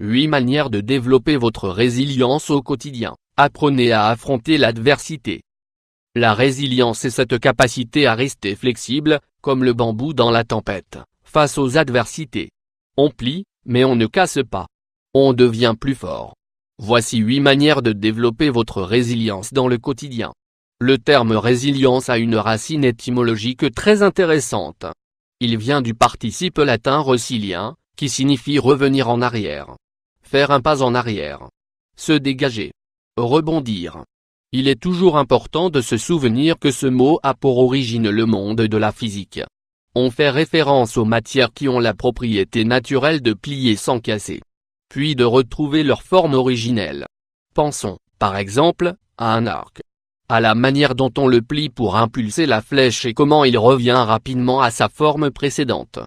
8 manières de développer votre résilience au quotidien. Apprenez à affronter l'adversité. La résilience est cette capacité à rester flexible, comme le bambou dans la tempête, face aux adversités. On plie, mais on ne casse pas. On devient plus fort. Voici 8 manières de développer votre résilience dans le quotidien. Le terme résilience a une racine étymologique très intéressante. Il vient du participe latin recilien, qui signifie revenir en arrière. Faire un pas en arrière. Se dégager. Rebondir. Il est toujours important de se souvenir que ce mot a pour origine le monde de la physique. On fait référence aux matières qui ont la propriété naturelle de plier sans casser, puis de retrouver leur forme originelle. Pensons, par exemple, à un arc. À la manière dont on le plie pour impulser la flèche et comment il revient rapidement à sa forme précédente.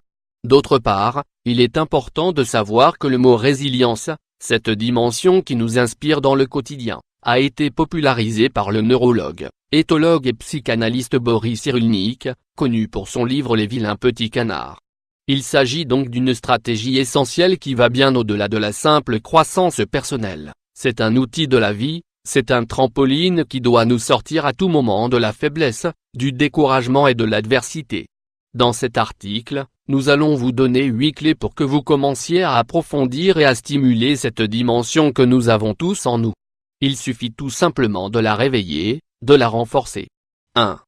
D'autre part, il est important de savoir que le mot résilience, cette dimension qui nous inspire dans le quotidien, a été popularisé par le neurologue, éthologue et psychanalyste Boris Cyrulnik, connu pour son livre Les vilains petits canards. Il s'agit donc d'une stratégie essentielle qui va bien au-delà de la simple croissance personnelle. C'est un outil de la vie, c'est un trampoline qui doit nous sortir à tout moment de la faiblesse, du découragement et de l'adversité. Dans cet article, nous allons vous donner 8 clés pour que vous commenciez à approfondir et à stimuler cette dimension que nous avons tous en nous. Il suffit tout simplement de la réveiller, de la renforcer. 1.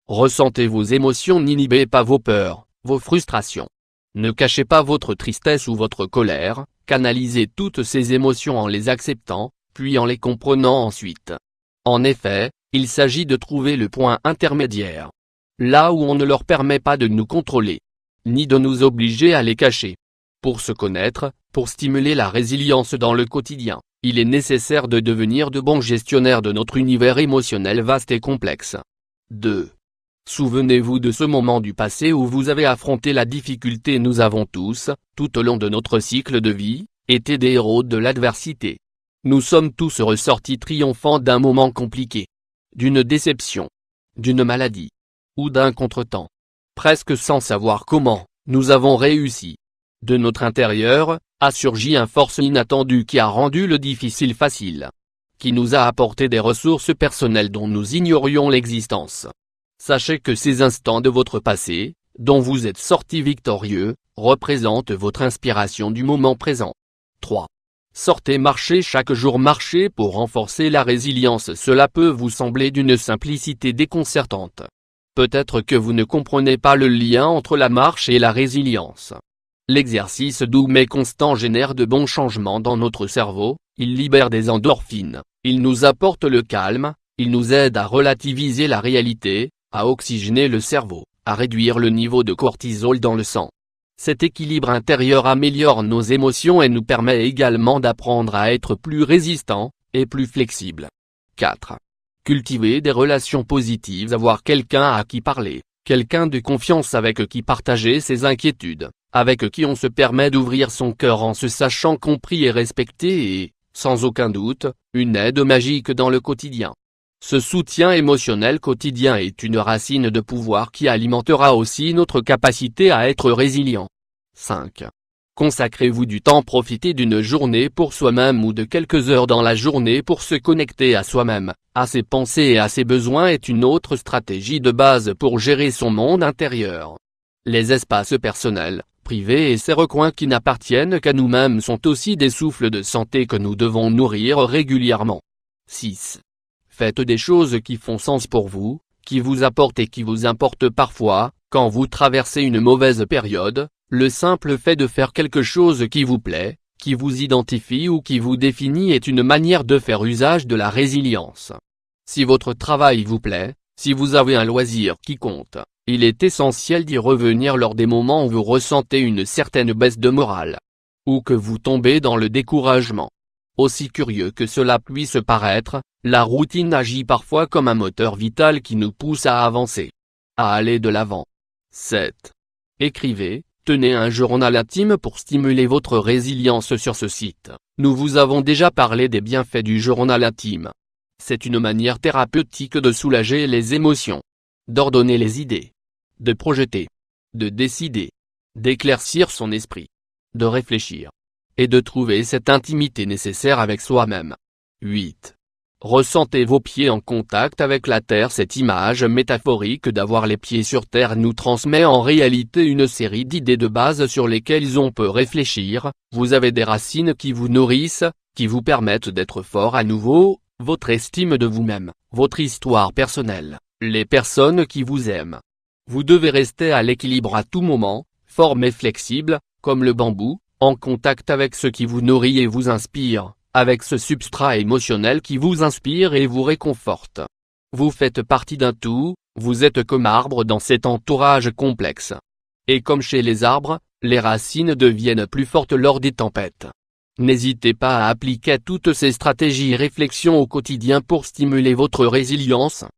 Ressentez vos émotions, n'inhibez pas vos peurs, vos frustrations. Ne cachez pas votre tristesse ou votre colère, canalisez toutes ces émotions en les acceptant, puis en les comprenant ensuite. En effet, il s'agit de trouver le point intermédiaire. Là où on ne leur permet pas de nous contrôler, ni de nous obliger à les cacher. Pour se connaître, pour stimuler la résilience dans le quotidien, il est nécessaire de devenir de bons gestionnaires de notre univers émotionnel vaste et complexe. 2. Souvenez-vous de ce moment du passé où vous avez affronté la difficulté. Nous avons tous, tout au long de notre cycle de vie, été des héros de l'adversité. Nous sommes tous ressortis triomphants d'un moment compliqué, d'une déception, d'une maladie, ou d'un contretemps. Presque sans savoir comment, nous avons réussi. De notre intérieur, a surgi une force inattendue qui a rendu le difficile facile. Qui nous a apporté des ressources personnelles dont nous ignorions l'existence. Sachez que ces instants de votre passé, dont vous êtes sortis victorieux, représentent votre inspiration du moment présent. 3. Sortez marcher chaque jour. Marcher pour renforcer la résilience. Cela peut vous sembler d'une simplicité déconcertante. Peut-être que vous ne comprenez pas le lien entre la marche et la résilience. L'exercice doux mais constant génère de bons changements dans notre cerveau, il libère des endorphines, il nous apporte le calme, il nous aide à relativiser la réalité, à oxygéner le cerveau, à réduire le niveau de cortisol dans le sang. Cet équilibre intérieur améliore nos émotions et nous permet également d'apprendre à être plus résistants, et plus flexibles. 4. Cultiver des relations positives. Avoir quelqu'un à qui parler, quelqu'un de confiance avec qui partager ses inquiétudes, avec qui on se permet d'ouvrir son cœur en se sachant compris et respecté et, sans aucun doute, une aide magique dans le quotidien. Ce soutien émotionnel quotidien est une racine de pouvoir qui alimentera aussi notre capacité à être résilient. 5. Consacrez-vous du temps. Profitez d'une journée pour soi-même ou de quelques heures dans la journée pour se connecter à soi-même, à ses pensées et à ses besoins est une autre stratégie de base pour gérer son monde intérieur. Les espaces personnels, privés et ces recoins qui n'appartiennent qu'à nous-mêmes sont aussi des souffles de santé que nous devons nourrir régulièrement. 6. Faites des choses qui font sens pour vous, qui vous apportent et qui vous importent parfois. Quand vous traversez une mauvaise période, le simple fait de faire quelque chose qui vous plaît, qui vous identifie ou qui vous définit est une manière de faire usage de la résilience. Si votre travail vous plaît, si vous avez un loisir qui compte, il est essentiel d'y revenir lors des moments où vous ressentez une certaine baisse de morale, ou que vous tombez dans le découragement. Aussi curieux que cela puisse paraître, la routine agit parfois comme un moteur vital qui nous pousse à avancer, à aller de l'avant. 7. Écrivez, tenez un journal intime pour stimuler votre résilience. Sur ce site, nous vous avons déjà parlé des bienfaits du journal intime. C'est une manière thérapeutique de soulager les émotions, d'ordonner les idées, de projeter, de décider, d'éclaircir son esprit, de réfléchir. et de trouver cette intimité nécessaire avec soi-même. 8. Ressentez vos pieds en contact avec la terre. Cette image métaphorique d'avoir les pieds sur terre nous transmet en réalité une série d'idées de base sur lesquelles on peut réfléchir. Vous avez des racines qui vous nourrissent, qui vous permettent d'être fort à nouveau, votre estime de vous-même, votre histoire personnelle, les personnes qui vous aiment. Vous devez rester à l'équilibre à tout moment, fort mais flexible, comme le bambou, en contact avec ce qui vous nourrit et vous inspire, avec ce substrat émotionnel qui vous inspire et vous réconforte. Vous faites partie d'un tout, vous êtes comme arbre dans cet entourage complexe. Et comme chez les arbres, les racines deviennent plus fortes lors des tempêtes. N'hésitez pas à appliquer toutes ces stratégies et réflexions au quotidien pour stimuler votre résilience.